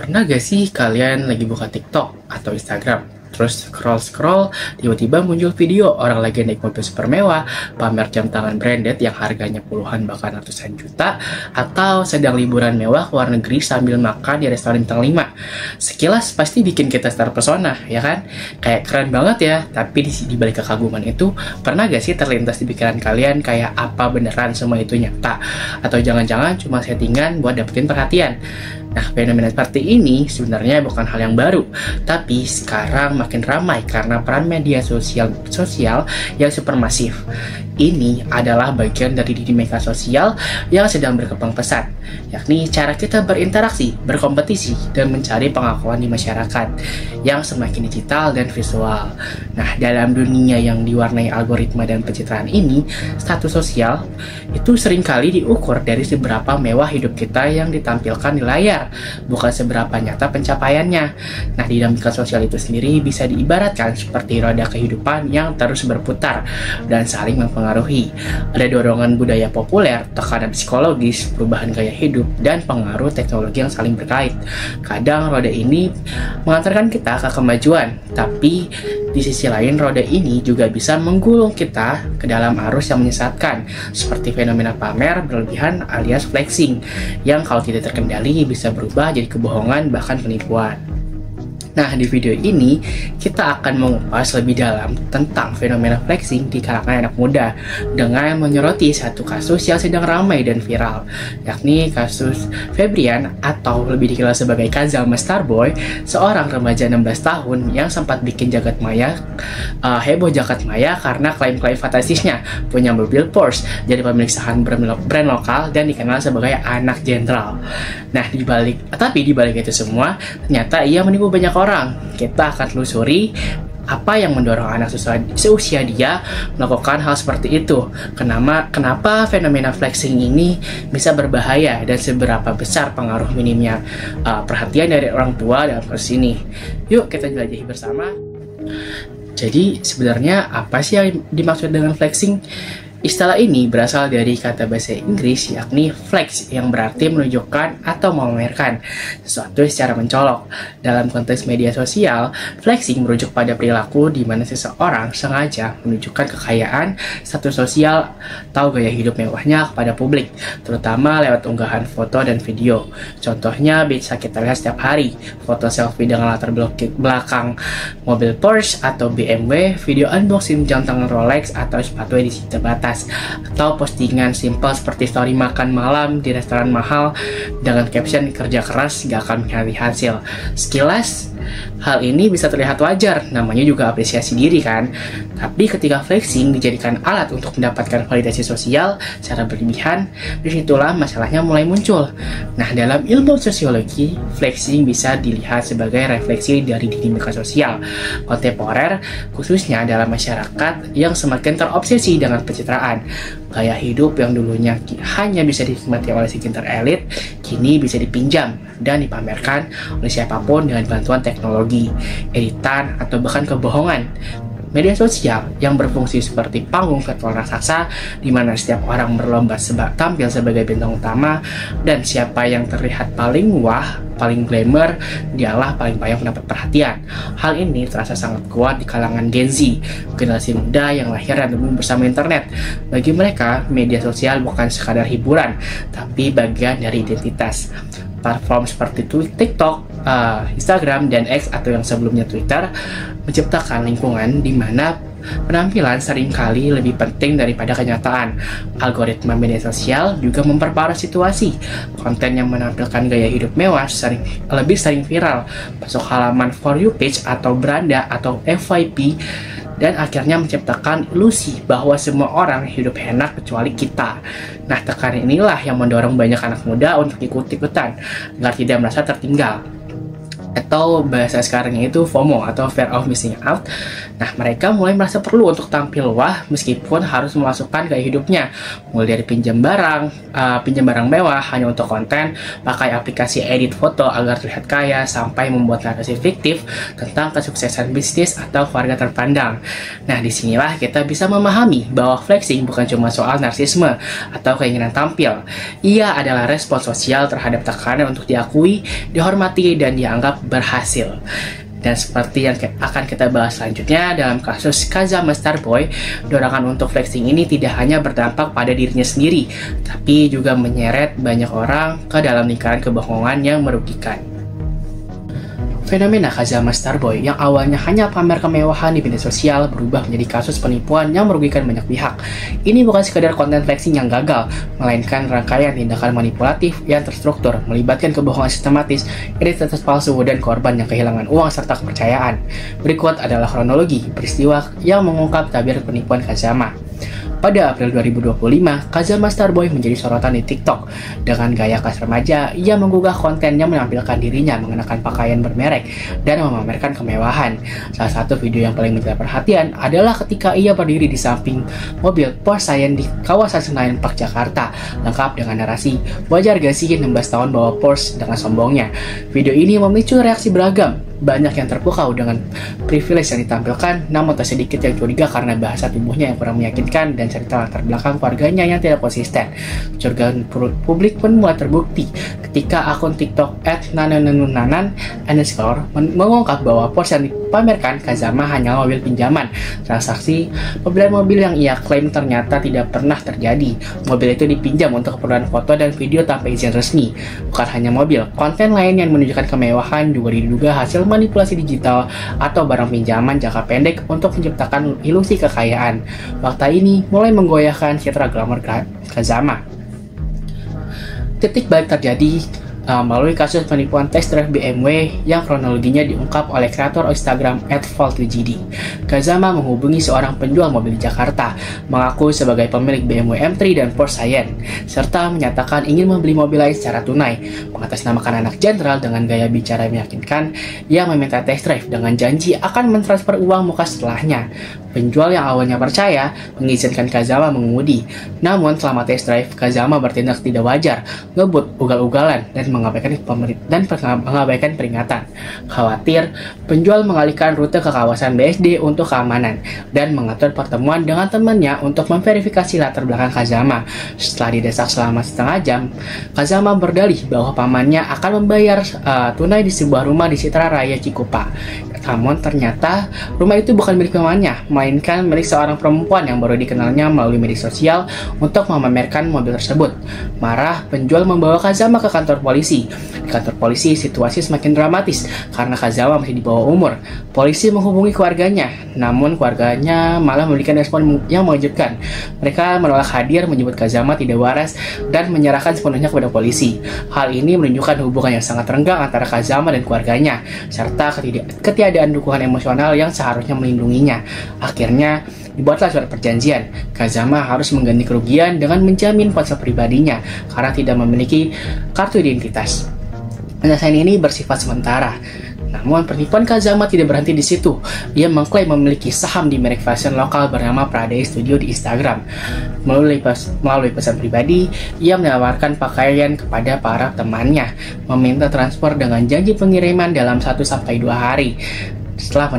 Pernah gak sih kalian lagi buka TikTok atau Instagram, terus scroll-scroll, tiba-tiba muncul video orang lagi naik mobil super mewah, pamer jam tangan branded yang harganya puluhan bahkan ratusan juta, atau sedang liburan mewah ke luar negeri sambil makan di restoran bintang 5. Sekilas pasti bikin kita terpesona, ya kan? Kayak keren banget ya, tapi di balik kekaguman itu, pernah gak sih terlintas di pikiran kalian kayak apa beneran semua itu nyata? Atau jangan-jangan cuma settingan buat dapetin perhatian? Nah, fenomena seperti ini sebenarnya bukan hal yang baru, tapi sekarang makin ramai karena peran media sosial yang supermasif. Ini adalah bagian dari dinamika sosial yang sedang berkembang pesat, yakni cara kita berinteraksi, berkompetisi, dan mencari pengakuan di masyarakat yang semakin digital dan visual. Nah, dalam dunia yang diwarnai algoritma dan pencitraan ini, status sosial itu seringkali diukur dari seberapa mewah hidup kita yang ditampilkan di layar, bukan seberapa nyata pencapaiannya. Nah, dinamika sosial itu sendiri bisa diibaratkan seperti roda kehidupan yang terus berputar dan saling mempengaruhi. Ada dorongan budaya populer, tekanan psikologis, perubahan gaya hidup, dan pengaruh teknologi yang saling berkait. Kadang roda ini mengantarkan kita ke kemajuan, tapi di sisi lain roda ini juga bisa menggulung kita ke dalam arus yang menyesatkan, seperti fenomena pamer berlebihan alias flexing, yang kalau tidak terkendali bisa berubah jadi kebohongan bahkan penipuan. Nah, di video ini kita akan mengupas lebih dalam tentang fenomena flexing di kalangan anak muda dengan menyoroti satu kasus yang sedang ramai dan viral, yakni kasus Febrian atau lebih dikenal sebagai Kazama Starboy, seorang remaja 16 tahun yang sempat bikin heboh jagat maya karena klaim-klaim fantasisnya punya mobil Porsche, jadi pemilik saham brand lokal dan dikenal sebagai anak jenderal. Nah, di balik itu semua, ternyata ia menipu banyak orang. Kita akan telusuri apa yang mendorong anak seusia dia melakukan hal seperti itu. Kenapa fenomena flexing ini bisa berbahaya dan seberapa besar pengaruh minimnya perhatian dari orang tua dalam kasus ini. Yuk kita jelajahi bersama. Jadi sebenarnya apa sih yang dimaksud dengan flexing? Istilah ini berasal dari kata bahasa Inggris yakni flex yang berarti menunjukkan atau memamerkan sesuatu secara mencolok. Dalam konteks media sosial, flexing merujuk pada perilaku di mana seseorang sengaja menunjukkan kekayaan, status sosial, atau gaya hidup mewahnya kepada publik, terutama lewat unggahan foto dan video. Contohnya bisa kita lihat setiap hari, foto selfie dengan latar belakang mobil Porsche atau BMW, video unboxing jam tangan Rolex atau sepatu edisi terbatas, atau postingan simpel seperti story makan malam di restoran mahal dengan caption kerja keras gak akan mencari hasil. Sekilas hal ini bisa terlihat wajar, namanya juga apresiasi diri kan. Tapi ketika flexing dijadikan alat untuk mendapatkan validasi sosial secara berlebihan, disitulah masalahnya mulai muncul. Nah, dalam ilmu sosiologi, flexing bisa dilihat sebagai refleksi dari dinamika sosial kontemporer, khususnya dalam masyarakat yang semakin terobsesi dengan pencitraan. Gaya hidup yang dulunya hanya bisa dinikmati oleh segelintir elit, kini bisa dipinjam dan dipamerkan oleh siapapun dengan bantuan teknologi, editan, atau bahkan kebohongan. Media sosial yang berfungsi seperti panggung virtual raksasa di mana setiap orang berlomba tampil sebagai bintang utama, dan siapa yang terlihat paling wah, paling glamour, dialah paling banyak mendapat perhatian. Hal ini terasa sangat kuat di kalangan Gen Z, generasi muda yang lahir dan tumbuh bersama internet. Bagi mereka, media sosial bukan sekadar hiburan, tapi bagian dari identitas. Platform seperti TikTok, Instagram, dan X atau yang sebelumnya Twitter menciptakan lingkungan di mana penampilan seringkali lebih penting daripada kenyataan. Algoritma media sosial juga memperparah situasi. Konten yang menampilkan gaya hidup mewah lebih sering viral, masuk halaman For You page atau beranda atau FYP, dan akhirnya menciptakan ilusi bahwa semua orang hidup enak kecuali kita. Nah, tekanan inilah yang mendorong banyak anak muda untuk ikut-ikutan agar tidak merasa tertinggal. atau bahasa sekarangnya itu FOMO atau Fear of Missing Out. Nah, mereka mulai merasa perlu untuk tampil wah meskipun harus memasukkan gaya hidupnya, mulai dari pinjam barang mewah hanya untuk konten, pakai aplikasi edit foto agar terlihat kaya, sampai membuat narasi fiktif tentang kesuksesan bisnis atau keluarga terpandang. Nah, disinilah kita bisa memahami bahwa flexing bukan cuma soal narsisme atau keinginan tampil. Ia adalah respons sosial terhadap tekanan untuk diakui, dihormati, dan dianggap berhasil. Dan seperti yang akan kita bahas selanjutnya dalam kasus Kazama Starboy, dorongan untuk flexing ini tidak hanya berdampak pada dirinya sendiri, tapi juga menyeret banyak orang ke dalam lingkaran kebohongan yang merugikan. Fenomena Kazama Starboy yang awalnya hanya pamer kemewahan di media sosial berubah menjadi kasus penipuan yang merugikan banyak pihak. Ini bukan sekadar konten flexing yang gagal, melainkan rangkaian tindakan manipulatif yang terstruktur, melibatkan kebohongan sistematis, identitas palsu, dan korban yang kehilangan uang serta kepercayaan. Berikut adalah kronologi peristiwa yang mengungkap tabir penipuan Kazama. Pada April 2025, Kazama Starboy menjadi sorotan di TikTok. Dengan gaya khas remaja, ia menggugah konten yang menampilkan dirinya mengenakan pakaian bermerek dan memamerkan kemewahan. Salah satu video yang paling mencuri perhatian adalah ketika ia berdiri di samping mobil Porsche Cayenne di kawasan Senayan Park, Jakarta, lengkap dengan narasi, "Wajar gak sih 16 tahun bawa Porsche?" dengan sombongnya. Video ini memicu reaksi beragam. Banyak yang terpukau dengan privilege yang ditampilkan, namun tak sedikit yang curiga karena bahasa tubuhnya yang kurang meyakinkan dan cerita latar belakang keluarganya yang tidak konsisten. Kecurigaan publik pun mulai terbukti ketika akun TikTok @nananunanan_ mengungkap bahwa Porsche yang dipamerkan Kazama hanya mobil pinjaman. Transaksi pembelian mobil yang ia klaim ternyata tidak pernah terjadi. Mobil itu dipinjam untuk keperluan foto dan video tanpa izin resmi. Bukan hanya mobil, konten lain yang menunjukkan kemewahan juga diduga hasil manipulasi digital atau barang pinjaman jangka pendek untuk menciptakan ilusi kekayaan. Fakta ini mulai menggoyahkan citra glamor Kazama. Titik balik terjadi melalui kasus penipuan test drive BMW yang kronologinya diungkap oleh kreator Instagram @fault2gd. Kazama menghubungi seorang penjual mobil di Jakarta, mengaku sebagai pemilik BMW M3 dan Porsche Cayenne, serta menyatakan ingin membeli mobil lain secara tunai. Mengatasnamakan anak jenderal dengan gaya bicara meyakinkan, ia meminta test drive dengan janji akan mentransfer uang muka setelahnya. Penjual yang awalnya percaya mengizinkan Kazama mengemudi, namun selama test drive, Kazama bertindak tidak wajar, ngebut, ugal-ugalan, dan mengabaikan peringatan. Khawatir, penjual mengalihkan rute ke kawasan BSD untuk keamanan dan mengatur pertemuan dengan temannya untuk memverifikasi latar belakang Kazama. Setelah didesak selama setengah jam, Kazama berdalih bahwa pamannya akan membayar tunai di sebuah rumah di Citra Raya Cikupa. Namun ternyata rumah itu bukan milik pamannya, melainkan milik seorang perempuan yang baru dikenalnya melalui media sosial untuk memamerkan mobil tersebut. Marah, penjual membawa Kazama ke kantor polisi. Di kantor polisi, situasi semakin dramatis karena Kazama masih di bawah umur. Polisi menghubungi keluarganya, namun keluarganya malah memberikan respon yang mengejutkan. Mereka menolak hadir, menyebut Kazama tidak waras, dan menyerahkan sepenuhnya kepada polisi. Hal ini menunjukkan hubungan yang sangat renggang antara Kazama dan keluarganya, serta ketiadaan dukungan emosional yang seharusnya melindunginya. Akhirnya, dibuatlah surat perjanjian. Kazama harus mengganti kerugian dengan menjamin ponsel pribadinya karena tidak memiliki kartu identitas. Penyelesaian ini bersifat sementara. Namun, penipuan Kazama tidak berhenti di situ. Ia mengklaim memiliki saham di merek fashion lokal bernama Praday Studio di Instagram. Melalui pesan pribadi, ia menawarkan pakaian kepada para temannya, meminta transfer dengan janji pengiriman dalam 1-2 hari. Setelah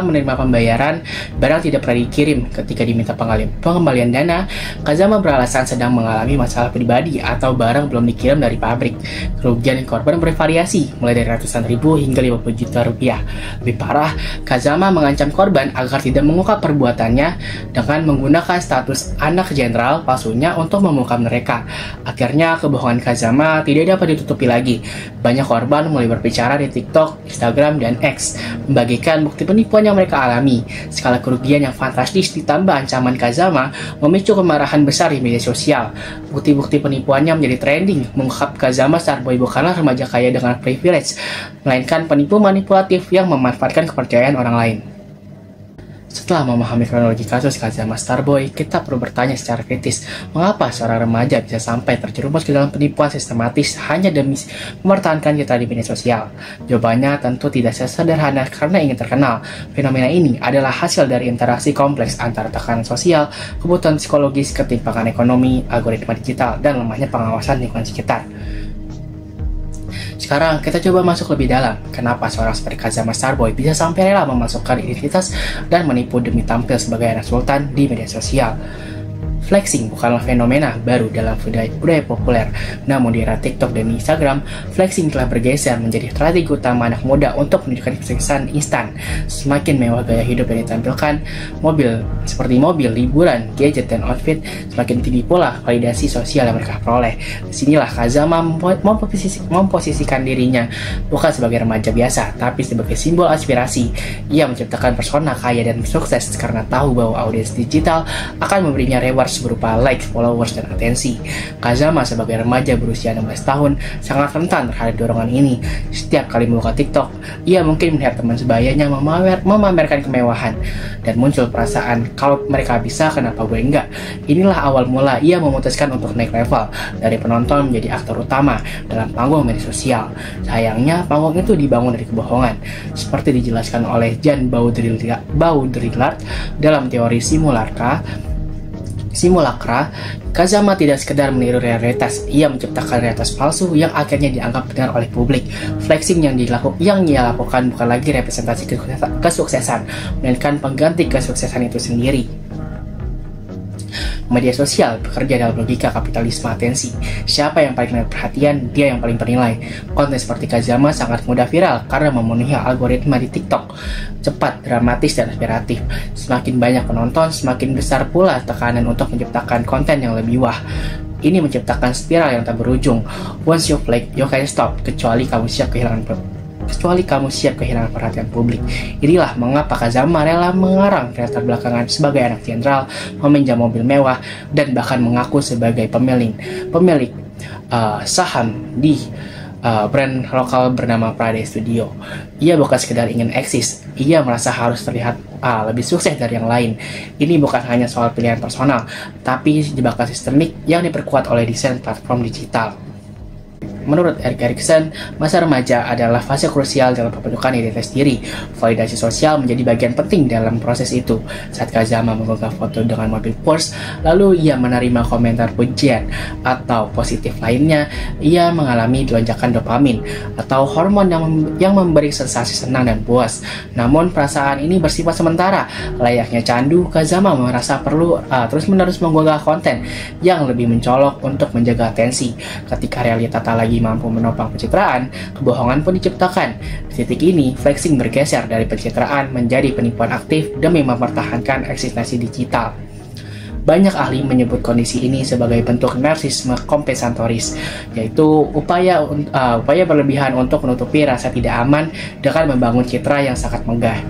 menerima pembayaran, barang tidak pernah dikirim. Ketika diminta pengembalian dana, Kazama beralasan sedang mengalami masalah pribadi atau barang belum dikirim dari pabrik. Kerugian korban bervariasi, mulai dari ratusan ribu hingga 50 juta rupiah. Lebih parah, Kazama mengancam korban agar tidak mengungkap perbuatannya dengan menggunakan status anak jenderal palsunya untuk membungkam mereka. Akhirnya, kebohongan Kazama tidak dapat ditutupi lagi. Banyak korban mulai berbicara di TikTok, Instagram, dan X, membagikan bukti penipuan yang mereka alami. Skala kerugian yang fantastis ditambah ancaman Kazama memicu kemarahan besar di media sosial. Bukti-bukti penipuannya menjadi trending, mengungkap Kazama Starboy bukanlah remaja kaya dengan privilege, melainkan penipu manipulatif yang memanfaatkan kepercayaan orang lain. Setelah memahami kronologi kasus Kazama Starboy, kita perlu bertanya secara kritis, mengapa seorang remaja bisa sampai terjerumus ke dalam penipuan sistematis hanya demi mempertahankan citra di media sosial? Jawabannya tentu tidak sesederhana karena ingin terkenal. Fenomena ini adalah hasil dari interaksi kompleks antara tekanan sosial, kebutuhan psikologis, ketimpangan ekonomi, algoritma digital, dan lemahnya pengawasan lingkungan sekitar. Sekarang kita coba masuk lebih dalam. Kenapa seorang seperti Kazama Starboy bisa sampai rela memasukkan identitas dan menipu demi tampil sebagai anak sultan di media sosial? Flexing bukanlah fenomena baru dalam budaya populer, namun di era TikTok dan Instagram, flexing telah bergeser menjadi strategi utama anak muda untuk menunjukkan kesuksesan instan. Semakin mewah gaya hidup yang ditampilkan, mobil, liburan, gadget, dan outfit, semakin tinggi pula validasi sosial yang mereka peroleh. Disinilah Kazama memposisikan dirinya bukan sebagai remaja biasa, tapi sebagai simbol aspirasi. Ia menciptakan persona kaya dan sukses karena tahu bahwa audiens digital akan memberinya rewards berupa likes, followers, dan atensi. Kazama sebagai remaja berusia 16 tahun sangat rentan terhadap dorongan ini. Setiap kali membuka TikTok, ia mungkin melihat teman sebayanya memamerkan kemewahan dan muncul perasaan, kalau mereka bisa, kenapa gue enggak? Inilah awal mula ia memutuskan untuk naik level dari penonton menjadi aktor utama dalam panggung media sosial. Sayangnya, panggung itu dibangun dari kebohongan. Seperti dijelaskan oleh Jan Baudrillard dalam teori simulakra, Kazama tidak sekedar meniru realitas, ia menciptakan realitas palsu yang akhirnya dianggap benar oleh publik. Flexing yang ia lakukan bukan lagi representasi kesuksesan, melainkan pengganti kesuksesan itu sendiri. Media sosial bekerja dalam logika kapitalisme atensi. Siapa yang paling menarik perhatian, dia yang paling bernilai. Konten seperti Kazama sangat mudah viral karena memenuhi algoritma di TikTok. Cepat, dramatis, dan inspiratif. Semakin banyak penonton, semakin besar pula tekanan untuk menciptakan konten yang lebih wah. Ini menciptakan spiral yang tak berujung. Once you flag, you can't stop, kecuali kamu siap kehilangan perhatian publik. Inilah mengapa Kazama rela mengarang latar belakangan sebagai anak jenderal, meminjam mobil mewah, dan bahkan mengaku sebagai pemilik saham di brand lokal bernama Prade Studio. Ia bukan sekedar ingin eksis, ia merasa harus terlihat lebih sukses dari yang lain. Ini bukan hanya soal pilihan personal, tapi jebakan sistemik yang diperkuat oleh desain platform digital. Menurut Erik Erikson, masa remaja adalah fase krusial dalam pembentukan identitas diri. Validasi sosial menjadi bagian penting dalam proses itu. Saat Kazama mengunggah foto dengan mobil Porsche, lalu ia menerima komentar pujian atau positif lainnya, ia mengalami lonjakan dopamin atau hormon yang memberi sensasi senang dan puas. Namun perasaan ini bersifat sementara. Layaknya candu, Kazama merasa perlu terus-menerus mengunggah konten yang lebih mencolok untuk menjaga atensi. Ketika realita tak lagi mampu menopang pencitraan, kebohongan pun diciptakan. Di titik ini, flexing bergeser dari pencitraan menjadi penipuan aktif demi mempertahankan eksistensi digital. Banyak ahli menyebut kondisi ini sebagai bentuk narsisme kompensatoris, yaitu upaya berlebihan untuk menutupi rasa tidak aman dengan membangun citra yang sangat megah.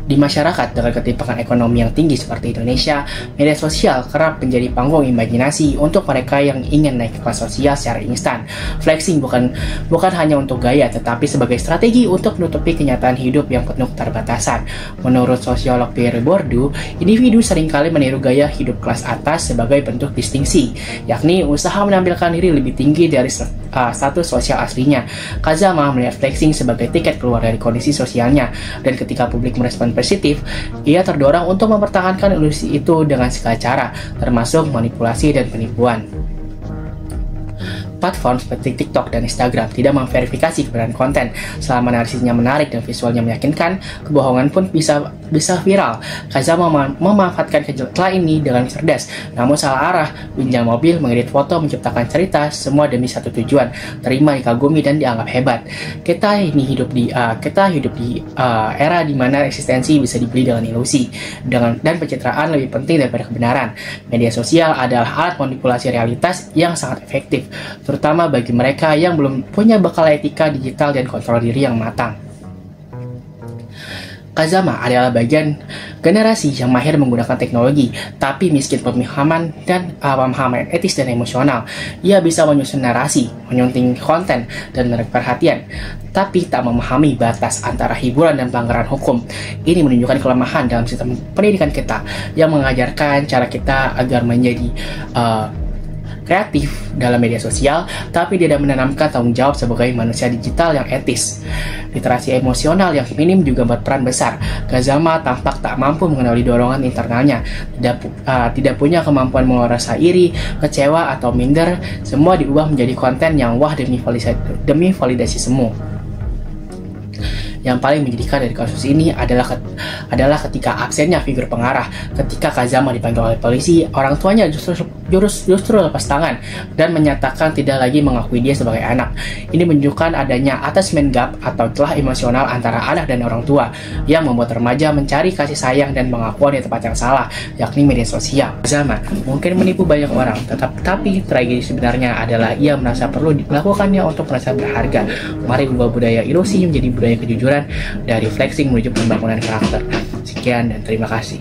Di masyarakat dengan ketimpangan ekonomi yang tinggi seperti Indonesia, media sosial kerap menjadi panggung imajinasi untuk mereka yang ingin naik kelas sosial secara instan. Flexing bukan hanya untuk gaya, tetapi sebagai strategi untuk menutupi kenyataan hidup yang penuh keterbatasan. Menurut sosiolog Pierre Bourdieu, individu seringkali meniru gaya hidup kelas atas sebagai bentuk distingsi, yakni usaha menampilkan diri lebih tinggi dari status sosial aslinya. Kazama melihat flexing sebagai tiket keluar dari kondisi sosialnya, dan ketika publik merespon positif, ia terdorong untuk mempertahankan ilusi itu dengan segala cara, termasuk manipulasi dan penipuan. Platform seperti TikTok dan Instagram tidak memverifikasi kebenaran konten. Selama narasinya menarik dan visualnya meyakinkan, kebohongan pun bisa viral. Kazama memanfaatkan kejelekan ini dengan cerdas, namun salah arah. Pinjam mobil, mengedit foto, menciptakan cerita, semua demi satu tujuan: terima, dikagumi, dan dianggap hebat. Kita hidup di era di mana eksistensi bisa dibeli dengan ilusi, dan pencitraan lebih penting daripada kebenaran. Media sosial adalah alat manipulasi realitas yang sangat efektif, terutama bagi mereka yang belum punya bekal etika digital dan kontrol diri yang matang. Kazama adalah bagian generasi yang mahir menggunakan teknologi, tapi miskin pemahaman dan pemahaman etis dan emosional. Ia bisa menyusun narasi, menyunting konten, dan menarik perhatian, tapi tak memahami batas antara hiburan dan pelanggaran hukum. Ini menunjukkan kelemahan dalam sistem pendidikan kita yang mengajarkan cara kita agar menjadi kreatif dalam media sosial, tapi tidak menanamkan tanggung jawab sebagai manusia digital yang etis. Literasi emosional yang minim juga berperan besar. Kazama tampak tak mampu mengenali dorongan internalnya, tidak punya kemampuan mengelola rasa iri, kecewa, atau minder. Semua diubah menjadi konten yang wah demi validasi semu. Yang paling menyedihkan dari kasus ini adalah ketika absennya figur pengarah. Ketika Kazama dipanggil oleh polisi, orang tuanya justru lepas tangan dan menyatakan tidak lagi mengakui dia sebagai anak. Ini menunjukkan adanya attachment gap atau celah emosional antara anak dan orang tua yang membuat remaja mencari kasih sayang dan pengakuan di tempat yang salah, yakni media sosial. Kazama mungkin menipu banyak orang, tapi tragedi sebenarnya adalah ia merasa perlu melakukannya untuk merasa berharga. Mari ubah budaya ilusi menjadi budaya kejujuran, dari flexing menuju pembangunan karakter. Sekian dan terima kasih.